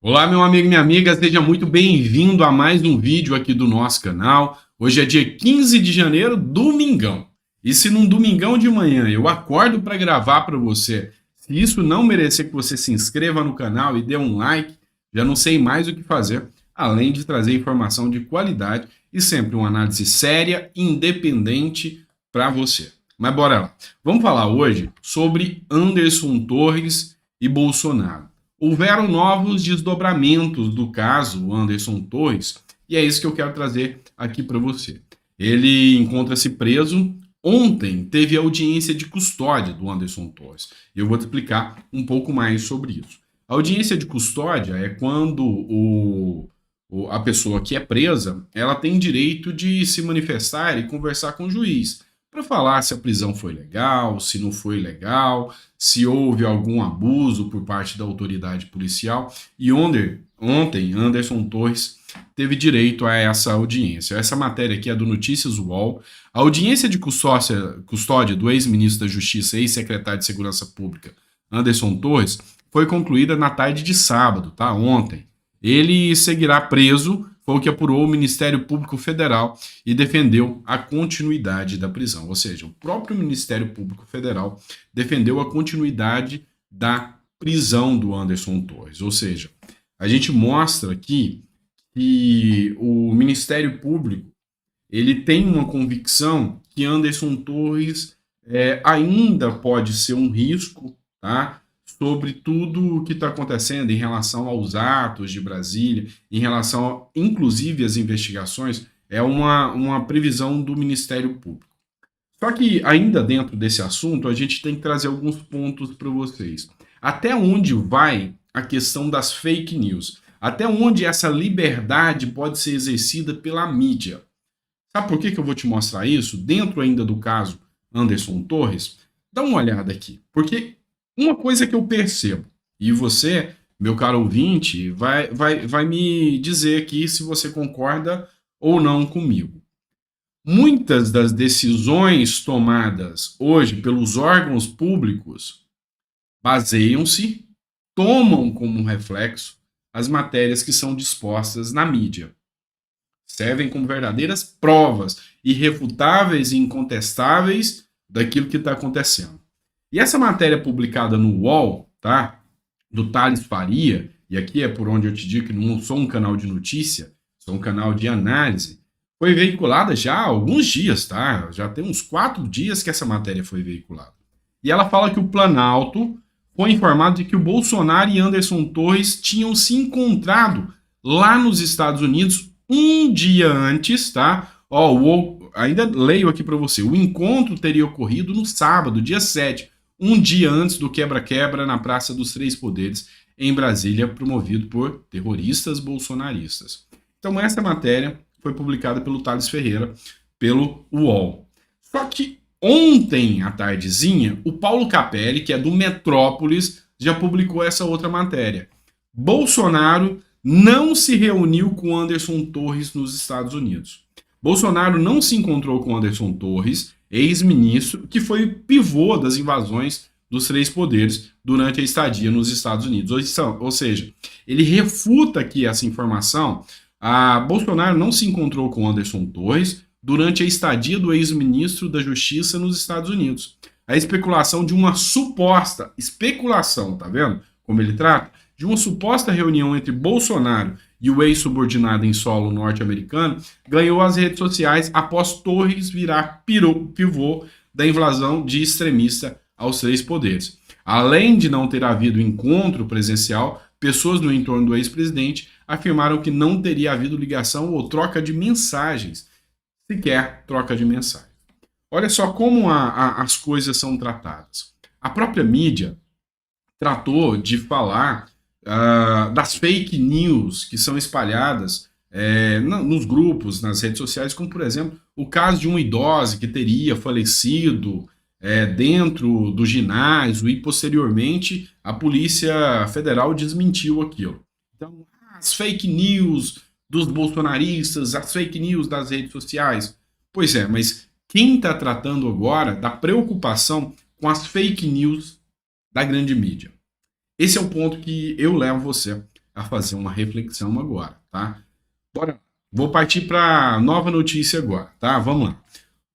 Olá, meu amigo e minha amiga, seja muito bem-vindo a mais um vídeo aqui do nosso canal. Hoje é dia 15 de janeiro, domingão. E se num domingão de manhã eu acordo para gravar para você, se isso não merecer que você se inscreva no canal e dê um like, já não sei mais o que fazer, além de trazer informação de qualidade e sempre uma análise séria, independente para você. Mas bora lá. Vamos falar hoje sobre Anderson Torres e Bolsonaro. Houveram novos desdobramentos do caso Anderson Torres e é isso que eu quero trazer aqui para você. Ele encontra-se preso. Ontem teve audiência de custódia do Anderson Torres. Eu vou te explicar um pouco mais sobre isso. A audiência de custódia é quando a pessoa que é presa ela tem direito de se manifestar e conversar com o juiz para falar se a prisão foi legal, se não foi legal, se houve algum abuso por parte da autoridade policial. E ontem, Anderson Torres teve direito a essa audiência. Essa matéria aqui é do Notícias UOL. A audiência de custódia do ex-ministro da Justiça e ex-secretário de Segurança Pública, Anderson Torres, foi concluída na tarde de sábado, tá? Ontem. Ele seguirá preso, foi o que apurou o Ministério Público Federal e defendeu a continuidade da prisão. Ou seja, o próprio Ministério Público Federal defendeu a continuidade da prisão do Anderson Torres. Ou seja, a gente mostra aqui que o Ministério Público ele tem uma convicção que Anderson Torres ainda pode ser um risco, tá? Sobre tudo o que está acontecendo em relação aos atos de Brasília, em relação, inclusive, às investigações, é uma previsão do Ministério Público. Só que, ainda dentro desse assunto, a gente tem que trazer alguns pontos para vocês. Até onde vai a questão das fake news? Até onde essa liberdade pode ser exercida pela mídia? Sabe por que eu vou te mostrar isso? Dentro ainda do caso Anderson Torres, dá uma olhada aqui. Porque uma coisa que eu percebo, e você, meu caro ouvinte, vai me dizer aqui se você concorda ou não comigo. Muitas das decisões tomadas hoje pelos órgãos públicos baseiam-se, tomam como reflexo as matérias que são dispostas na mídia. Servem como verdadeiras provas irrefutáveis e incontestáveis daquilo que está acontecendo. E essa matéria publicada no UOL, tá? Do Thales Faria, e aqui é por onde eu te digo que não sou um canal de notícia, sou um canal de análise, foi veiculada já há alguns dias, tá? Já tem uns 4 dias que essa matéria foi veiculada. E ela fala que o Planalto foi informado de que o Bolsonaro e Anderson Torres tinham se encontrado lá nos Estados Unidos um dia antes, tá? Ainda leio aqui para você. O encontro teria ocorrido no sábado, dia 7, um dia antes do quebra-quebra na Praça dos Três Poderes, em Brasília, promovido por terroristas bolsonaristas. Então, essa matéria foi publicada pelo Thales Ferreira, pelo UOL. Só que ontem, à tardezinha, o Paulo Capelli, que é do Metrópolis, já publicou essa outra matéria. Bolsonaro não se reuniu com Anderson Torres nos Estados Unidos. Bolsonaro não se encontrou com Anderson Torres, ex-ministro, que foi pivô das invasões dos três poderes durante a estadia nos Estados Unidos. Ou seja, ele refuta aqui essa informação. Bolsonaro não se encontrou com Anderson Torres durante a estadia do ex-ministro da Justiça nos Estados Unidos. A especulação de uma suposta especulação, tá vendo como ele trata? De uma suposta reunião entre Bolsonaro e o ex-subordinado em solo norte-americano ganhou as redes sociais após Torres virar pivô da invasão de extremista aos três poderes. Além de não ter havido encontro presencial, pessoas no entorno do ex-presidente afirmaram que não teria havido ligação ou troca de mensagens, sequer troca de mensagens. Olha só como as coisas são tratadas. A própria mídia tratou de falar das fake news que são espalhadas nos grupos, nas redes sociais, como, por exemplo, o caso de uma idosa que teria falecido dentro do ginásio e, posteriormente, a Polícia Federal desmentiu aquilo. Então, as fake news dos bolsonaristas, as fake news das redes sociais. Pois é, mas quem está tratando agora da preocupação com as fake news da grande mídia? Esse é o ponto que eu levo você a fazer uma reflexão agora, tá? Bora. Vou partir para nova notícia agora, tá? Vamos lá.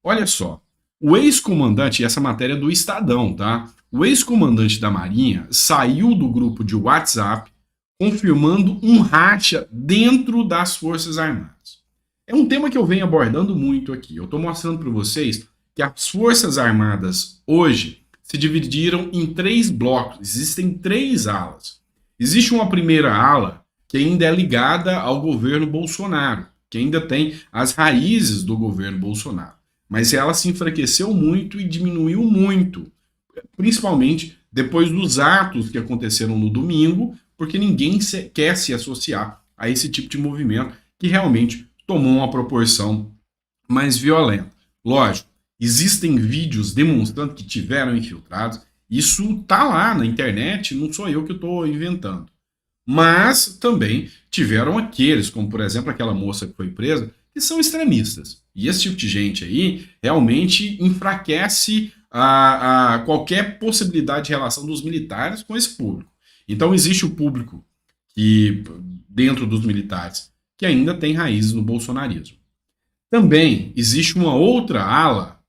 Olha só. O ex-comandante, essa matéria é do Estadão, tá? O ex-comandante da Marinha saiu do grupo de WhatsApp confirmando um racha dentro das Forças Armadas. É um tema que eu venho abordando muito aqui. Eu estou mostrando para vocês que as Forças Armadas hoje se dividiram em 3 blocos. Existem 3 alas. Existe uma primeira ala que ainda é ligada ao governo Bolsonaro, que ainda tem as raízes do governo Bolsonaro. Mas ela se enfraqueceu muito e diminuiu muito, principalmente depois dos atos que aconteceram no domingo, porque ninguém quer se associar a esse tipo de movimento que realmente tomou uma proporção mais violenta. Lógico, existem vídeos demonstrando que tiveram infiltrados, isso tá lá na internet, não sou eu que estou inventando. Mas também tiveram aqueles, como por exemplo aquela moça que foi presa, que são extremistas. E esse tipo de gente aí realmente enfraquece a qualquer possibilidade de relação dos militares com esse público. Então existe o público que, dentro dos militares, que ainda tem raízes no bolsonarismo. Também existe uma outra ala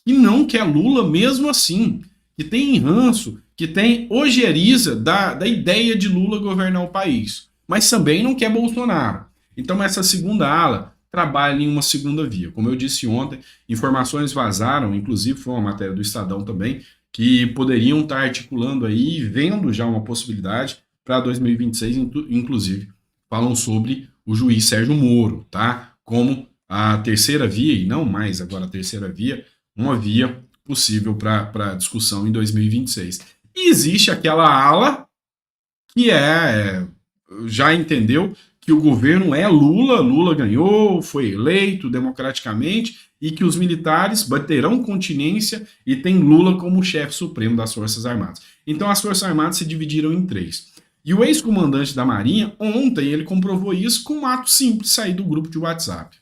que não quer Lula mesmo assim, que tem ranço, que tem ojeriza da ideia de Lula governar o país, mas também não quer Bolsonaro. Então essa segunda ala trabalha em uma segunda via. Como eu disse ontem, informações vazaram, inclusive foi uma matéria do Estadão também, que poderiam estar articulando aí, vendo já uma possibilidade para 2026, inclusive falam sobre o juiz Sérgio Moro, tá? Como a terceira via, e não mais agora a terceira via, uma via possível para discussão em 2026. E existe aquela ala que já entendeu que o governo é Lula, Lula ganhou, foi eleito democraticamente e que os militares baterão continência e tem Lula como chefe supremo das Forças Armadas. Então as Forças Armadas se dividiram em 3. E o ex-comandante da Marinha, ontem, ele comprovou isso com um ato simples, sair do grupo de WhatsApp.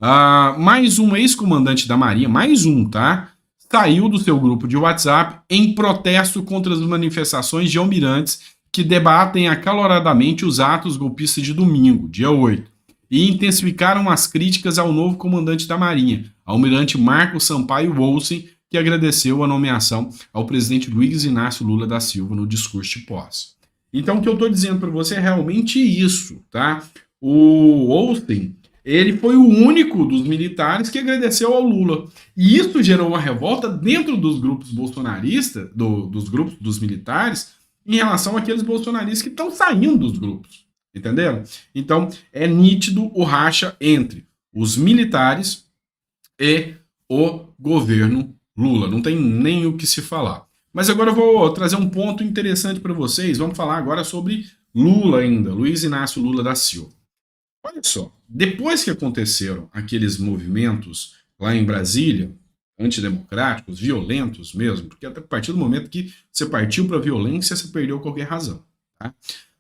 Mais um ex-comandante da Marinha, mais um, tá? Saiu do seu grupo de WhatsApp em protesto contra as manifestações de almirantes que debatem acaloradamente os atos golpistas de domingo, dia 8, e intensificaram as críticas ao novo comandante da Marinha, almirante Marco Sampaio Olsen, que agradeceu a nomeação ao presidente Luiz Inácio Lula da Silva no discurso de posse. Então, o que eu estou dizendo para você é realmente isso, tá? O Olsen, ele foi o único dos militares que agradeceu ao Lula. E isso gerou uma revolta dentro dos grupos bolsonaristas, dos grupos dos militares, em relação àqueles bolsonaristas que estão saindo dos grupos, entenderam? Então, é nítido o racha entre os militares e o governo Lula. Não tem nem o que se falar. Mas agora eu vou trazer um ponto interessante para vocês. Vamos falar agora sobre Lula ainda, Luiz Inácio Lula da Silva. Olha só, depois que aconteceram aqueles movimentos lá em Brasília, antidemocráticos, violentos mesmo, porque até a partir do momento que você partiu para a violência, você perdeu qualquer razão. Tá?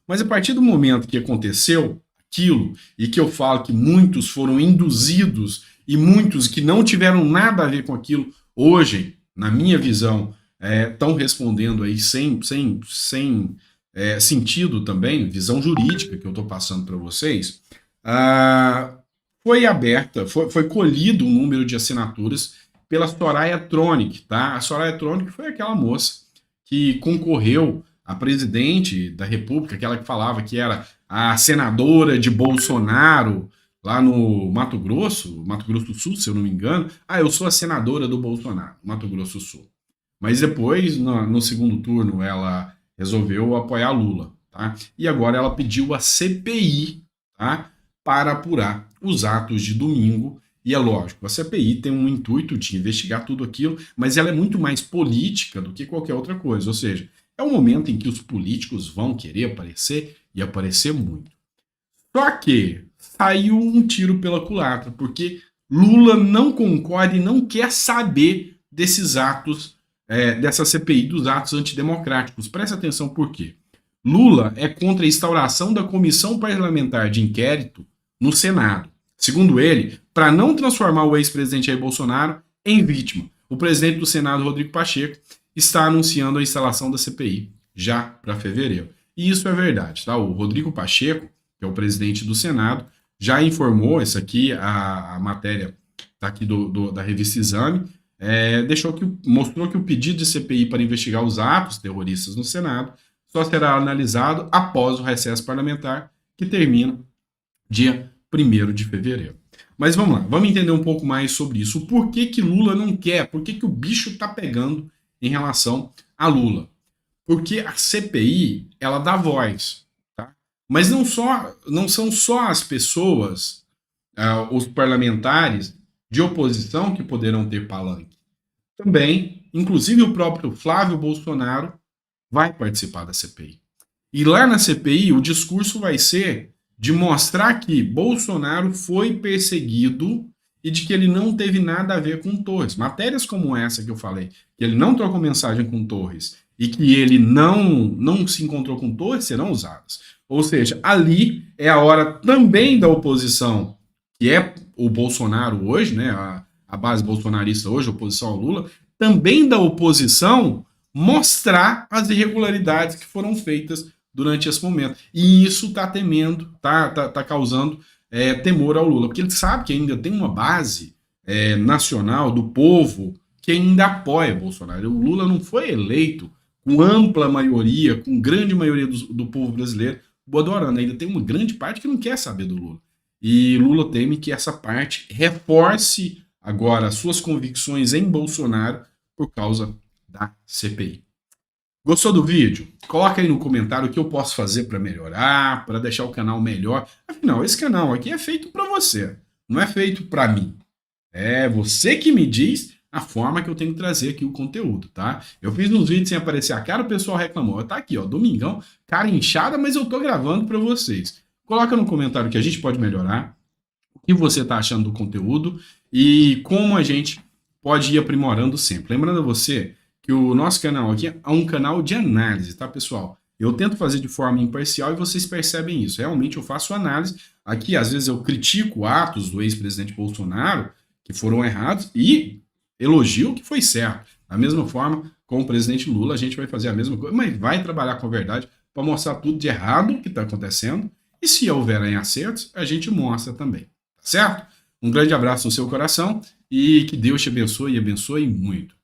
Mas a partir do momento que aconteceu aquilo, e que eu falo que muitos foram induzidos e muitos que não tiveram nada a ver com aquilo, hoje, na minha visão, estão respondendo aí sem sentido também, visão jurídica que eu estou passando para vocês, foi aberta, foi colhido um número de assinaturas pela Soraya Tronic, tá? A Soraya Tronic foi aquela moça que concorreu a presidente da República, aquela que falava que era a senadora de Bolsonaro, lá no Mato Grosso do Sul, se eu não me engano. Eu sou a senadora do Bolsonaro, Mato Grosso do Sul. Mas depois, no segundo turno, ela resolveu apoiar Lula, tá? E agora ela pediu a CPI, tá? Para apurar os atos de domingo. E é lógico, a CPI tem um intuito de investigar tudo aquilo, mas ela é muito mais política do que qualquer outra coisa. Ou seja, é um momento em que os políticos vão querer aparecer e aparecer muito. Só que saiu um tiro pela culatra, porque Lula não concorda e não quer saber desses atos, dessa CPI dos atos antidemocráticos. Presta atenção por quê. Lula é contra a instauração da comissão parlamentar de inquérito no Senado. Segundo ele, para não transformar o ex-presidente Jair Bolsonaro em vítima. O presidente do Senado, Rodrigo Pacheco, está anunciando a instalação da CPI já para fevereiro. E isso é verdade, tá? O Rodrigo Pacheco, que é o presidente do Senado, já informou, isso aqui, a matéria tá aqui da revista Exame, mostrou que o pedido de CPI para investigar os atos terroristas no Senado só será analisado após o recesso parlamentar, que termina dia 1º de fevereiro. Mas vamos lá, vamos entender um pouco mais sobre isso. O porquê que Lula não quer, por que o bicho está pegando em relação a Lula? Porque a CPI, ela dá voz, tá? Mas não são só as pessoas, os parlamentares de oposição que poderão ter palanque. Também, inclusive o próprio Flávio Bolsonaro vai participar da CPI. E lá na CPI, o discurso vai ser de mostrar que Bolsonaro foi perseguido e de que ele não teve nada a ver com Torres. Matérias como essa que eu falei, que ele não trocou mensagem com Torres e que ele não se encontrou com Torres, serão usadas. Ou seja, ali é a hora também da oposição, que é o Bolsonaro hoje, né, a base bolsonarista hoje, oposição ao Lula, também da oposição mostrar as irregularidades que foram feitas durante esse momento. E isso está causando temor ao Lula, porque ele sabe que ainda tem uma base nacional do povo que ainda apoia Bolsonaro. O Lula não foi eleito com ampla maioria, com grande maioria do povo brasileiro adorando. Ainda tem uma grande parte que não quer saber do Lula. E Lula teme que essa parte reforce agora suas convicções em Bolsonaro por causa da CPI. Gostou do vídeo? Coloca aí no comentário o que eu posso fazer para melhorar, para deixar o canal melhor. Afinal, esse canal aqui é feito para você, não é feito para mim. É você que me diz a forma que eu tenho que trazer aqui o conteúdo, tá? Eu fiz uns vídeos sem aparecer a cara, o pessoal reclamou. Tá aqui, ó, domingão, cara inchada, mas eu tô gravando para vocês. Coloca no comentário o que a gente pode melhorar, o que você tá achando do conteúdo e como a gente pode ir aprimorando sempre. Lembrando a você que o nosso canal aqui é um canal de análise, tá, pessoal? Eu tento fazer de forma imparcial e vocês percebem isso. Realmente eu faço análise. Aqui, às vezes, eu critico atos do ex-presidente Bolsonaro que foram errados e elogio o que foi certo. Da mesma forma, com o presidente Lula, a gente vai fazer a mesma coisa, mas vai trabalhar com a verdade para mostrar tudo de errado que está acontecendo. E se houverem acertos, a gente mostra também. Tá certo? Um grande abraço no seu coração e que Deus te abençoe e abençoe muito.